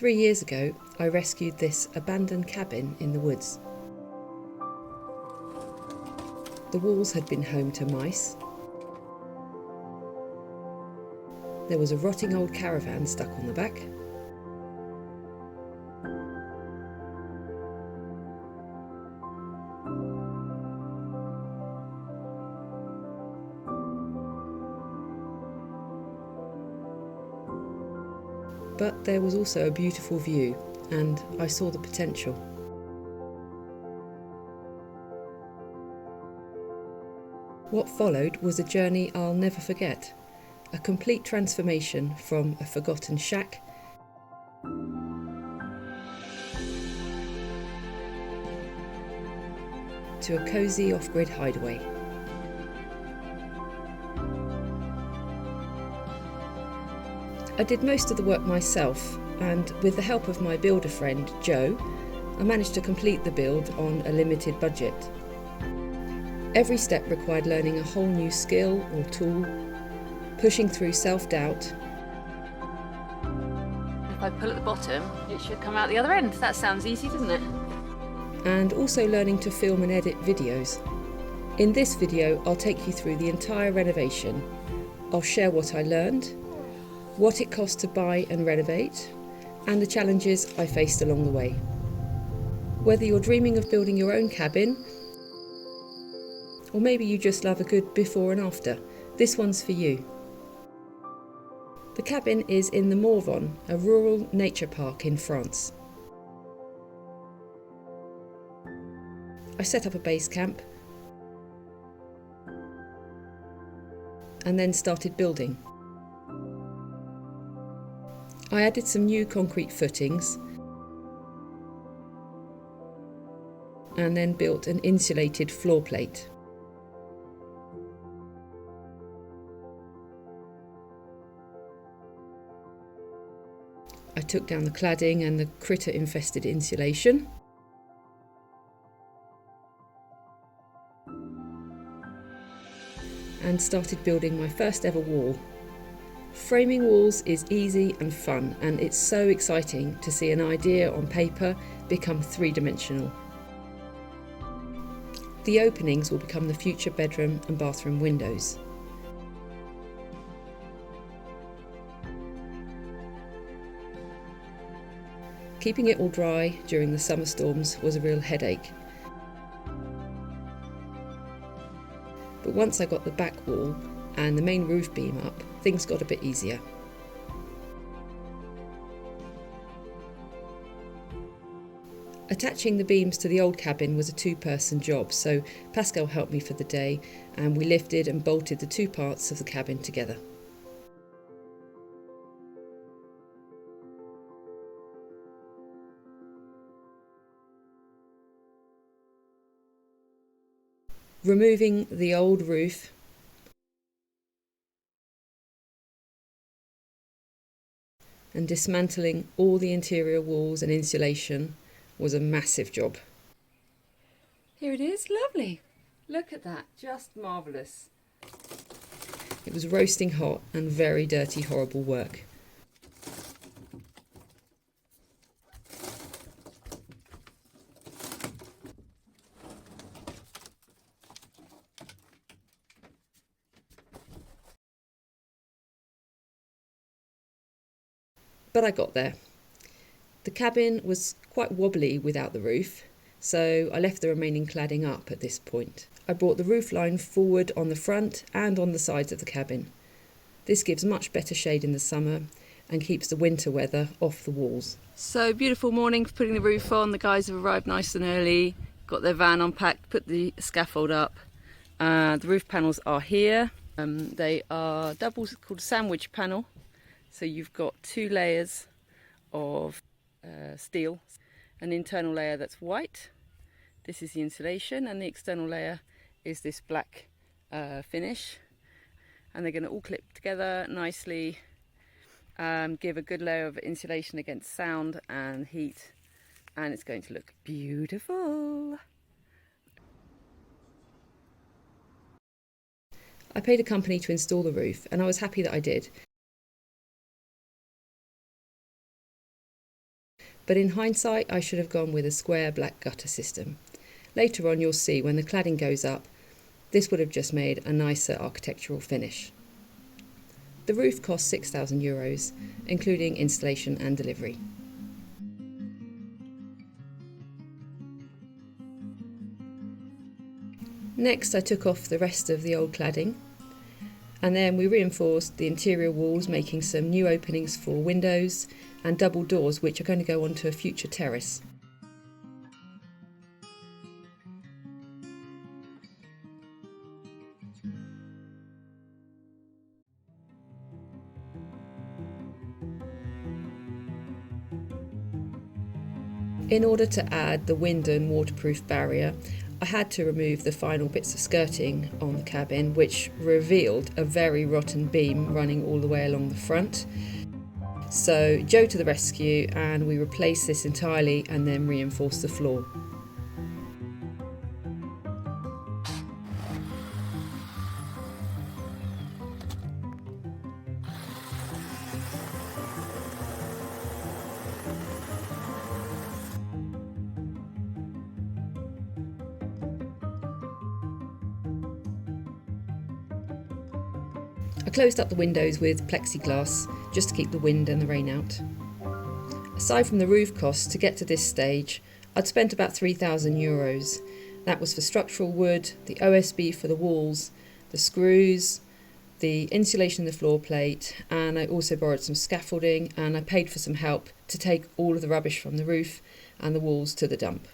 3 years ago, I rescued this abandoned cabin in the woods. The walls had been home to mice. There was a rotting old caravan stuck on the back. But there was also a beautiful view, and I saw the potential. What followed was a journey I'll never forget, a complete transformation from a forgotten shack to a cosy off-grid hideaway. I did most of the work myself, and with the help of my builder friend Joe, I managed to complete the build on a limited budget. Every step required learning a whole new skill or tool, pushing through self-doubt. If I pull at the bottom, it should come out the other end. That sounds easy, doesn't it? And also learning to film and edit videos. In this video, I'll take you through the entire renovation. I'll share what I learned, what it cost to buy and renovate, and the challenges I faced along the way. Whether you're dreaming of building your own cabin, or maybe you just love a good before and after, this one's for you. The cabin is in the Morvan, a rural nature park in France. I set up a base camp and then started building. I added some new concrete footings and then built an insulated floor plate. I took down the cladding and the critter-infested insulation. And started building my first ever wall. Framing walls is easy and fun, and it's so exciting to see an idea on paper become three-dimensional. The openings will become the future bedroom and bathroom windows. Keeping it all dry during the summer storms was a real headache. But once I got the back wall and the main roof beam up, things got a bit easier. Attaching the beams to the old cabin was a two-person job, so Pascal helped me for the day, and we lifted and bolted the two parts of the cabin together. Removing the old roof and dismantling all the interior walls and insulation was a massive job. Here it is, lovely. Look at that, just marvellous. It was roasting hot and very dirty, horrible work. But I got there. The cabin was quite wobbly without the roof, so I left the remaining cladding up at this point. I brought the roof line forward on the front and on the sides of the cabin. This gives much better shade in the summer and keeps the winter weather off the walls. So beautiful morning for putting the roof on. The guys have arrived nice and early, got their van unpacked, put the scaffold up. The roof panels are here. They are doubles, called a sandwich panel. So you've got two layers of steel, an internal layer that's white. This is the insulation, and the external layer is this black finish. And they're going to all clip together nicely, give a good layer of insulation against sound and heat, and it's going to look beautiful. I paid a company to install the roof, and I was happy that I did. but in hindsight I should have gone with a square black gutter system. Later on you'll see when the cladding goes up, this would have just made a nicer architectural finish. The roof cost €6,000, including installation and delivery. Next I took off the rest of the old cladding, and then we reinforced the interior walls, making some new openings for windows and double doors which are going to go onto a future terrace. In order to add the wind and waterproof barrier, I had to remove the final bits of skirting on the cabin, which revealed a very rotten beam running all the way along the front. So Joe to the rescue, and we replaced this entirely and then reinforced the floor. I closed up the windows with plexiglass just to keep the wind and the rain out. Aside from the roof costs, to get to this stage, I'd spent about €3,000. That was for structural wood, the OSB for the walls, the screws, the insulation of the floor plate, and I also borrowed some scaffolding, and I paid for some help to take all of the rubbish from the roof and the walls to the dump.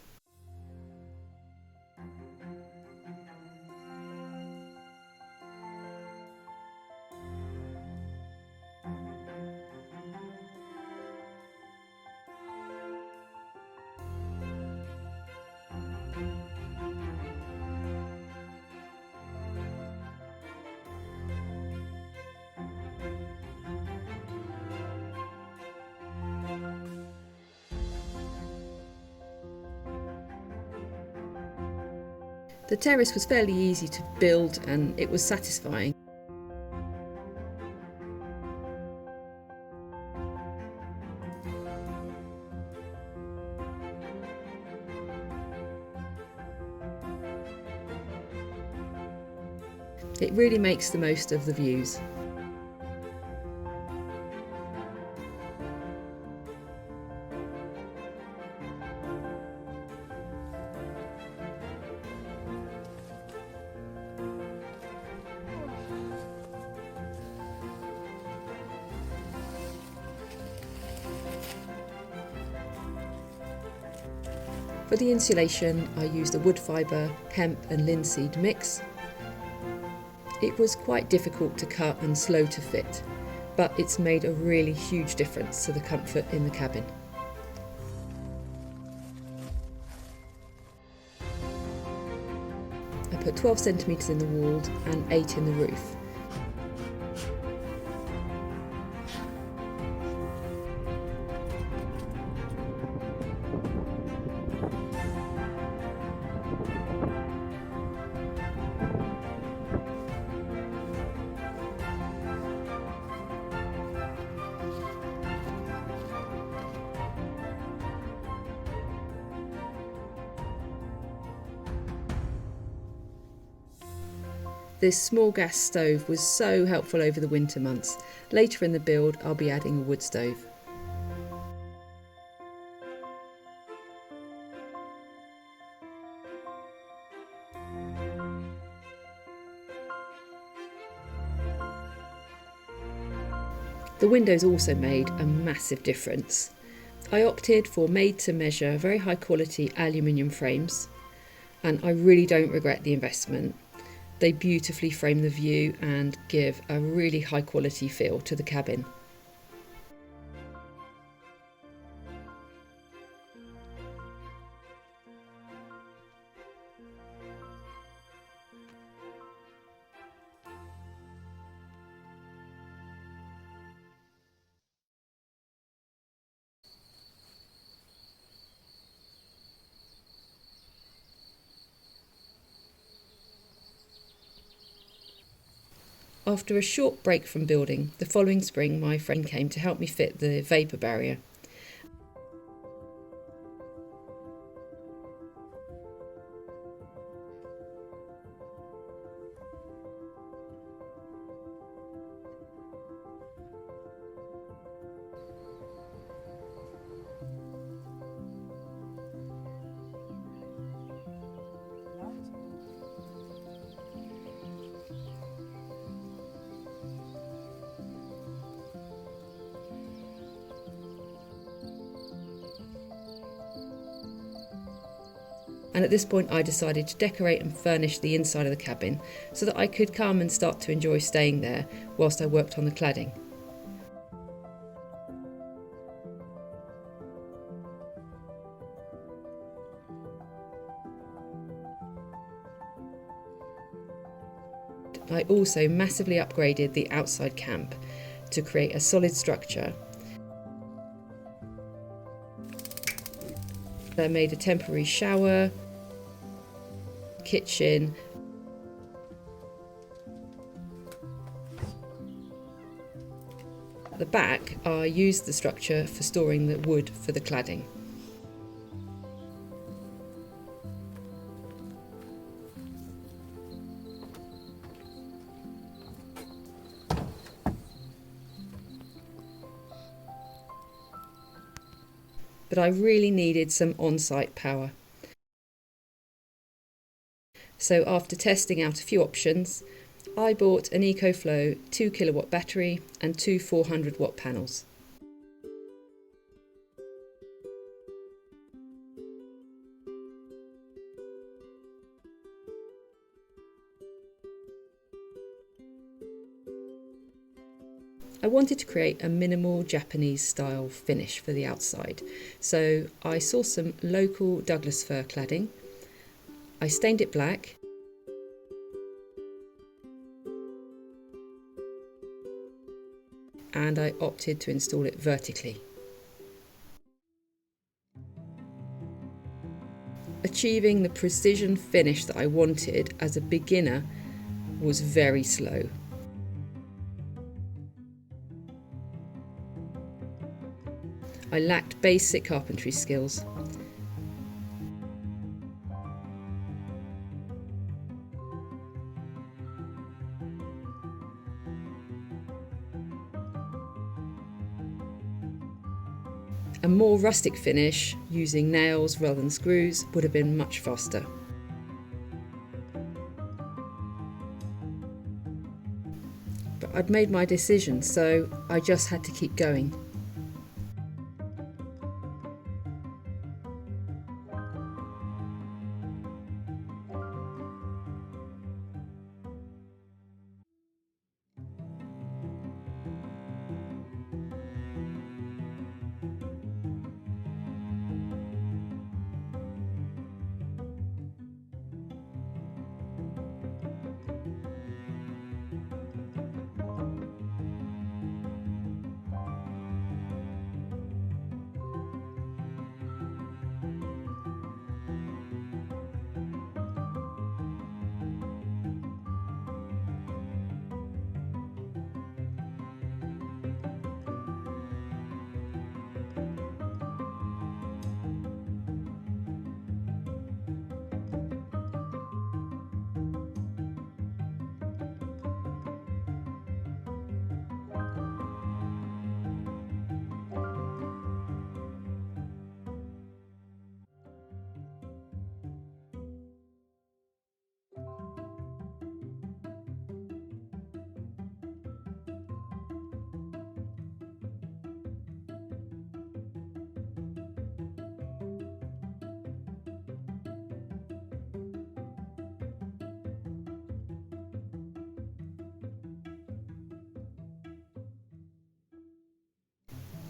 The terrace was fairly easy to build and it was satisfying. It really makes the most of the views. For the insulation, I used a wood fibre, hemp and linseed mix. It was quite difficult to cut and slow to fit, but it's made a really huge difference to the comfort in the cabin. I put 12 centimetres in the walls and 8 in the roof. This small gas stove was so helpful over the winter months. Later in the build, I'll be adding a wood stove. The windows also made a massive difference. I opted for made-to-measure, very high-quality aluminium frames, and I really don't regret the investment. They beautifully frame the view and give a really high-quality feel to the cabin. After a short break from building, the following spring my friend came to help me fit the Vapour barrier. and at this point I decided to decorate and furnish the inside of the cabin so that I could come and start to enjoy staying there whilst I worked on the cladding. I also massively upgraded the outside camp to create a solid structure. I made a temporary shower, kitchen, at the back I used the structure for storing the wood for the cladding. But I really needed some on-site power. So after testing out a few options, I bought an EcoFlow 2 kilowatt battery and two 400 watt panels. I wanted to create a minimal Japanese style finish for the outside, so I sourced some local Douglas fir cladding. I stained it black and I opted to install it vertically. Achieving the precision finish that I wanted as a beginner was very slow. I lacked basic carpentry skills. A more rustic finish, using nails rather than screws, would have been much faster. But I'd made my decision, so I just had to keep going.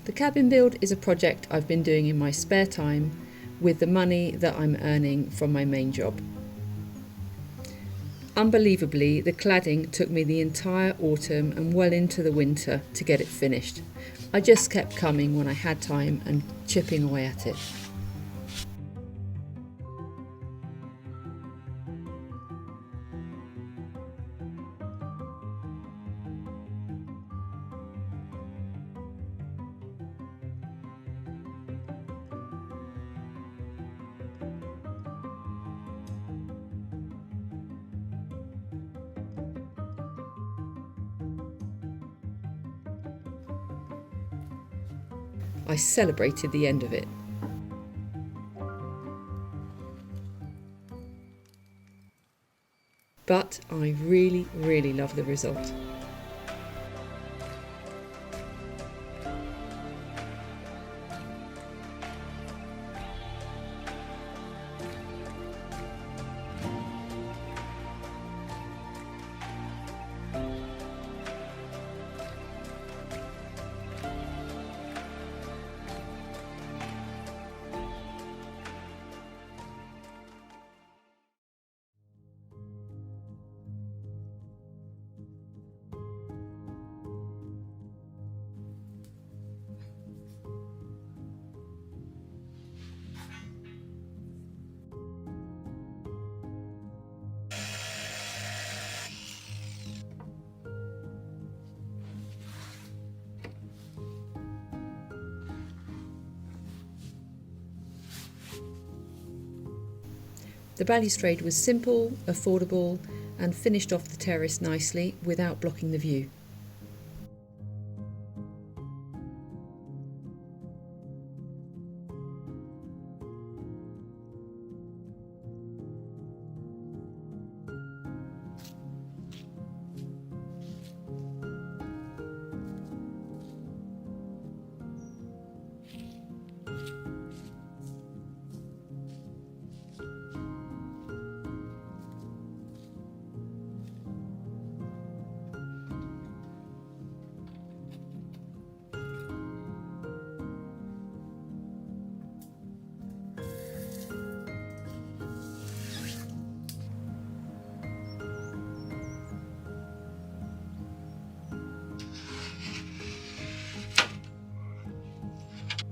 The cabin build is a project I've been doing in my spare time with the money that I'm earning from my main job. Unbelievably, the cladding took me the entire autumn and well into the winter to get it finished. I just kept coming when I had time and chipping away at it. I celebrated the end of it. But I really, really love the result. The balustrade was simple, affordable, and finished off the terrace nicely without blocking the view.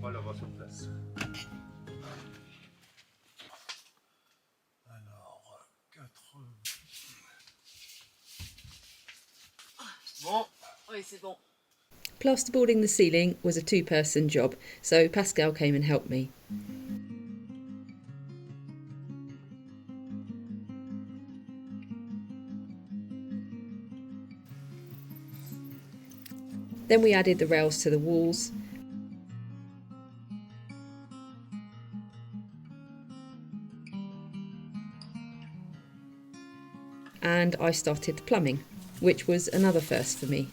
Voilà votre place. Alors, 4... Bon. Oui, c'est bon. Plasterboarding the ceiling was a two-person job, so Pascal came and helped me. Then we added the rails to the walls. And I started the plumbing, which was another first for me.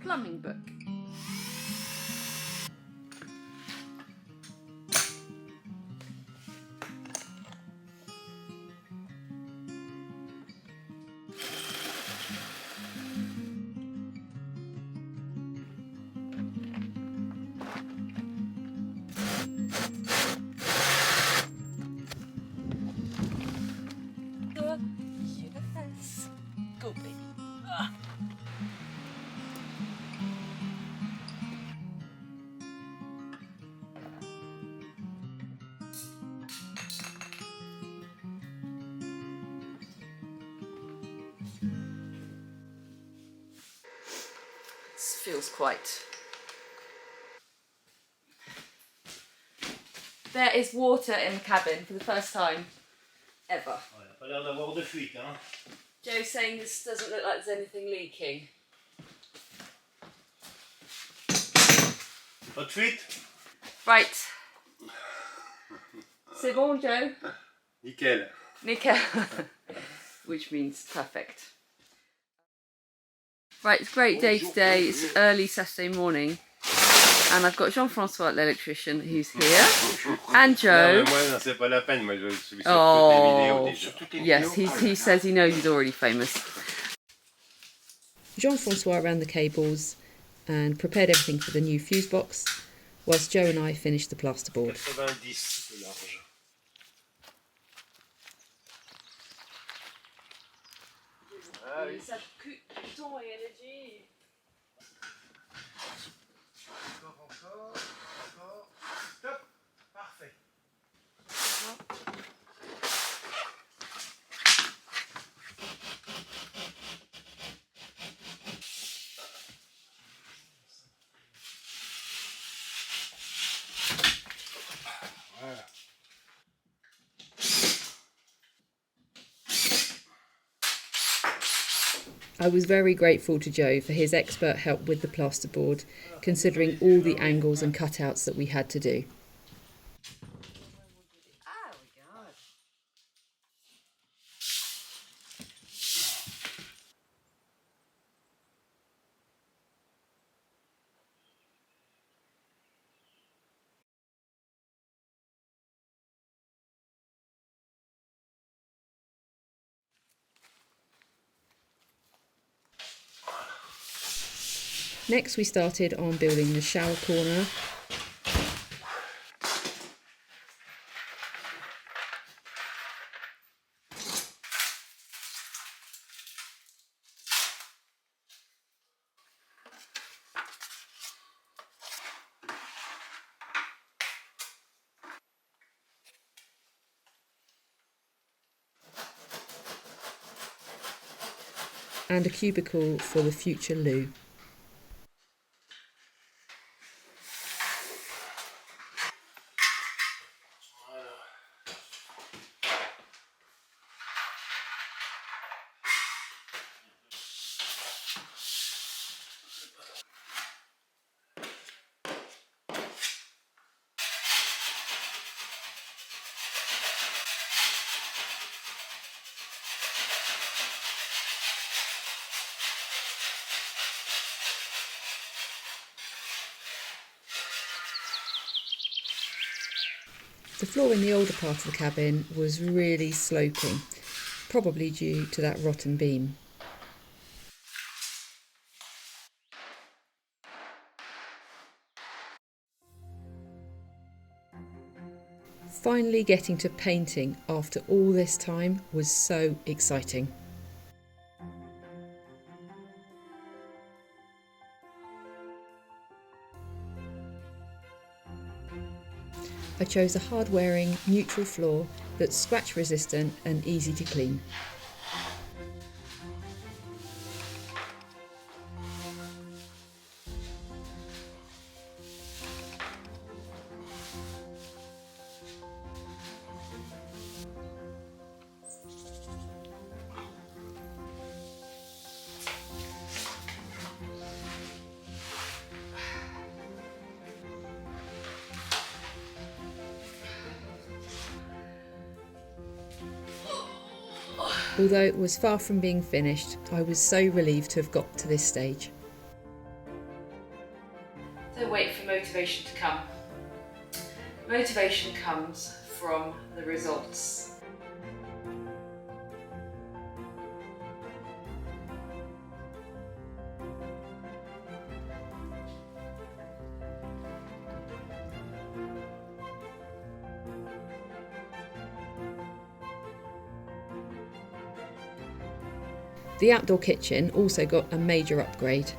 Plumbing book. Yes. Go, baby. Ah. This feels quite... There is water in the cabin for the first time ever. Il n'y a pas l'air d'avoir de fuite, hein. Joe's saying this doesn't look like there's anything leaking. Pas de fuite? Right. C'est bon, Joe? Nickel. Nickel. Which means perfect. Right, it's a great day today. It's early Saturday morning. And I've got Jean-Francois, l'electrician, who's here. And Joe. Non, moi, c'est pas la peine. Moi, je suis sur toutes les vidéos déjà. Yes, he says he knows he's already famous. Jean-Francois ran the cables and prepared everything for the new fuse box, whilst Joe and I finished the plasterboard. 90 de large. Ah oui. Ça coûte du temps et énergie. Encore. Stop. Parfait. Voilà. I was very grateful to Joe for his expert help with the plasterboard, considering all the angles and cutouts that we had to do. Next we started on building the shower corner. and a cubicle for the future loo. The floor in the older part of the cabin was really sloping, probably due to that rotten beam. Finally getting to painting after all this time was so exciting. I chose a hard-wearing neutral floor that's scratch resistant and easy to clean. Although it was far from being finished, I was so relieved to have got to this stage. Don't wait for motivation to come. Motivation comes from the results. The outdoor kitchen also got a major upgrade.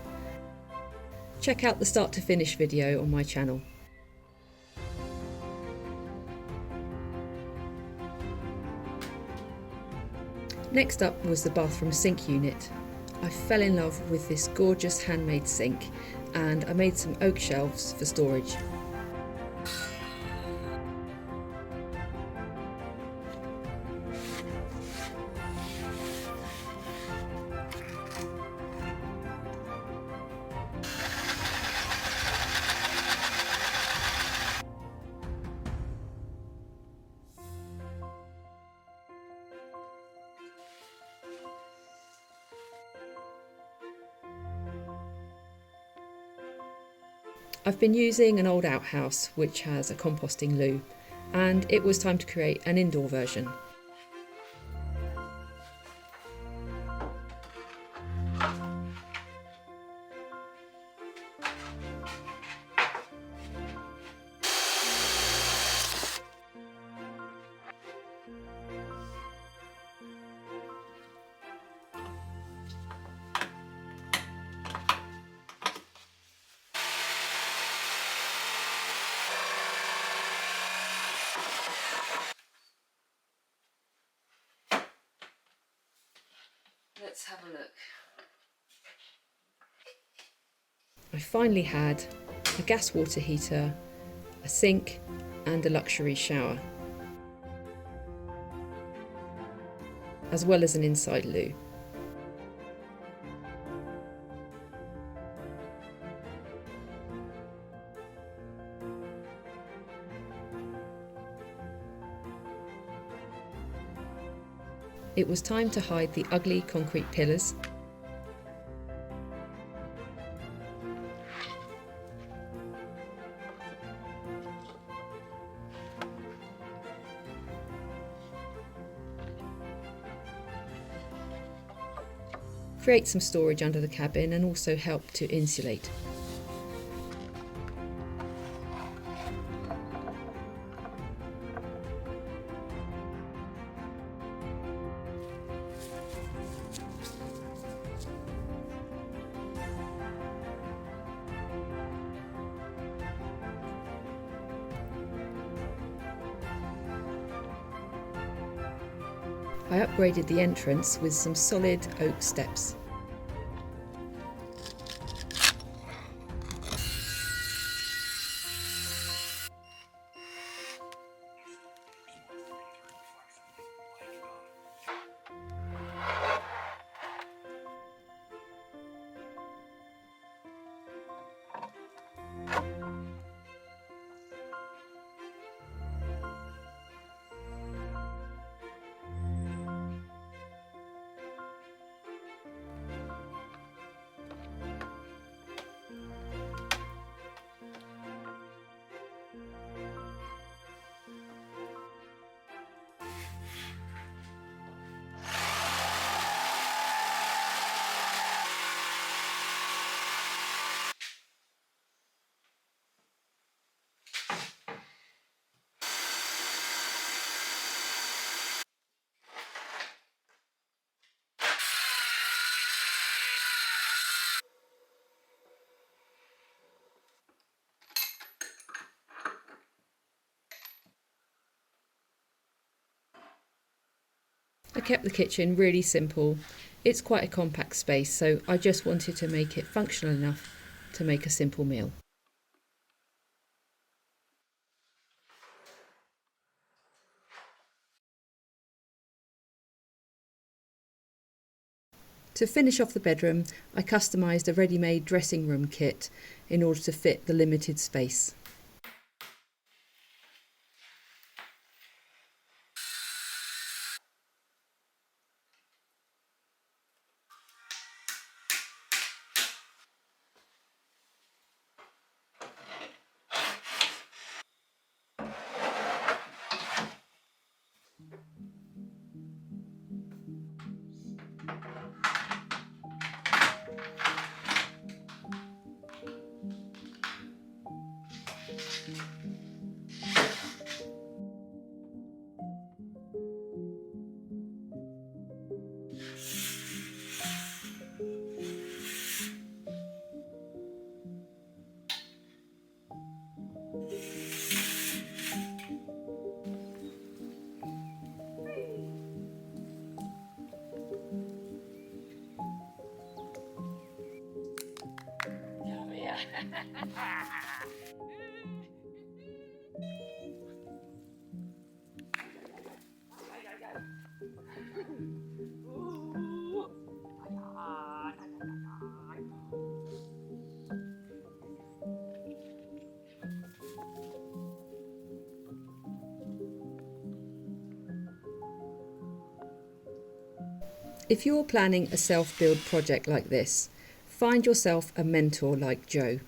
Check out the start to finish video on my channel. Next up was the bathroom sink unit. I fell in love with this gorgeous handmade sink, and I made some oak shelves for storage. I've been using an old outhouse which has a composting loo, and it was time to create an indoor version. Let's have a look. I finally had a gas water heater, a sink and a luxury shower, as well as an inside loo. It was time to hide the ugly concrete pillars. Create some storage under the cabin and also help to insulate. I upgraded the entrance with some solid oak steps. kept the kitchen really simple. It's quite a compact space, so I just wanted to make it functional enough to make a simple meal. To finish off the bedroom, I customised a ready-made dressing room kit in order to fit the limited space. If you're planning a self-build project like this, find yourself a mentor like Joe.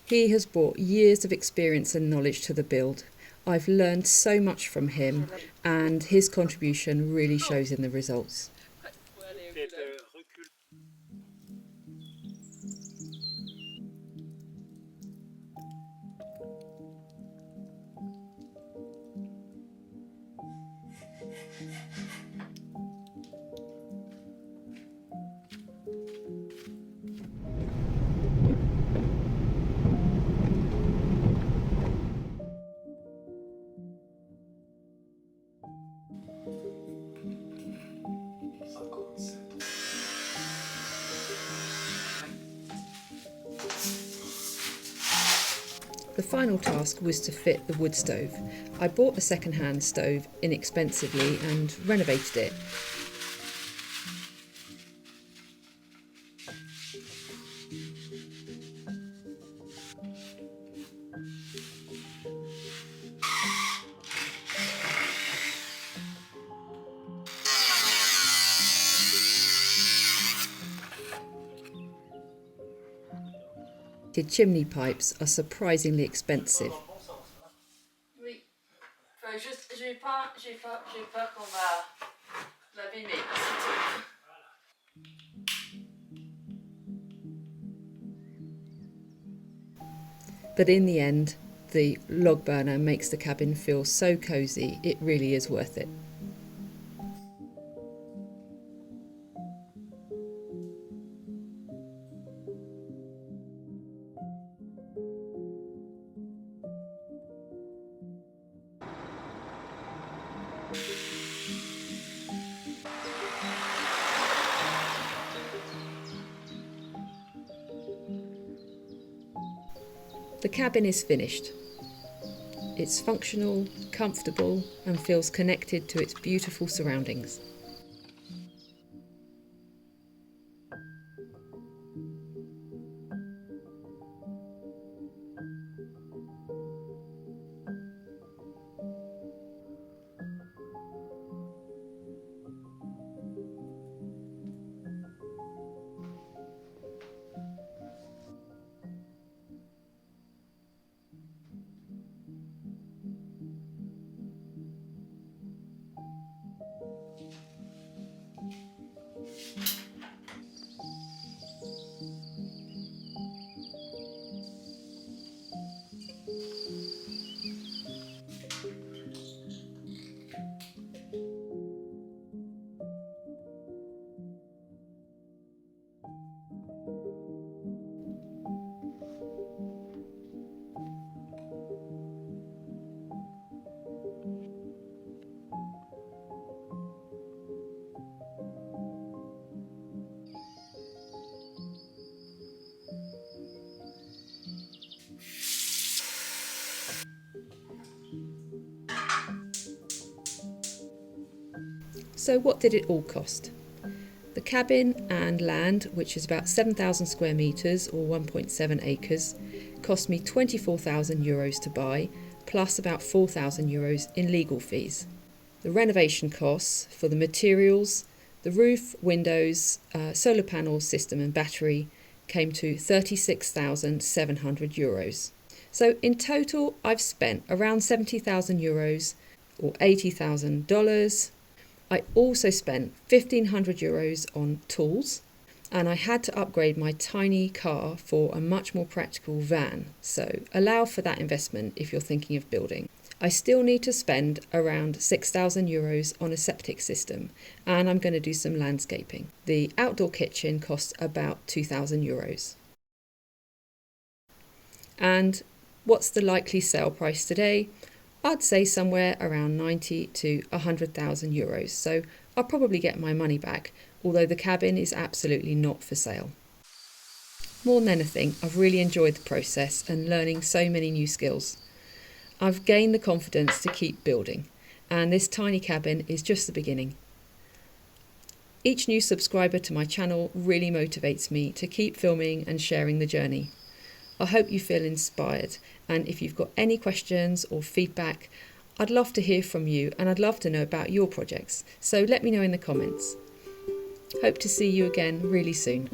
He has brought years of experience and knowledge to the build. I've learned so much from him, and his contribution really shows in the results. The final task was to fit the wood stove. I bought a second-hand stove inexpensively and renovated it. The chimney pipes are surprisingly expensive. Oui. Enfin, j'ai peur qu'on va l'abîmer. But in the end, the log burner makes the cabin feel so cosy, it really is worth it. The cabin is finished. It's functional, comfortable, and feels connected to its beautiful surroundings. So what did it all cost? The cabin and land, which is about 7,000 square metres or 1.7 acres, cost me €24,000 to buy, plus about €4,000 in legal fees. The renovation costs for the materials, the roof, windows, solar panels, system and battery came to €36,700. So in total I've spent around €70,000 or $80,000. I also spent €1,500 on tools, and I had to upgrade my tiny car for a much more practical van, so allow for that investment if you're thinking of building. I still need to spend around €6,000 on a septic system, and I'm going to do some landscaping. The outdoor kitchen costs about €2,000. And what's the likely sale price today? I'd say somewhere around €90,000 to €100,000, so I'll probably get my money back, although the cabin is absolutely not for sale. More than anything, I've really enjoyed the process and learning so many new skills. I've gained the confidence to keep building, and this tiny cabin is just the beginning. Each new subscriber to my channel really motivates me to keep filming and sharing the journey. I hope you feel inspired, and if you've got any questions or feedback, I'd love to hear from you, and I'd love to know about your projects, so let me know in the comments. Hope to see you again really soon.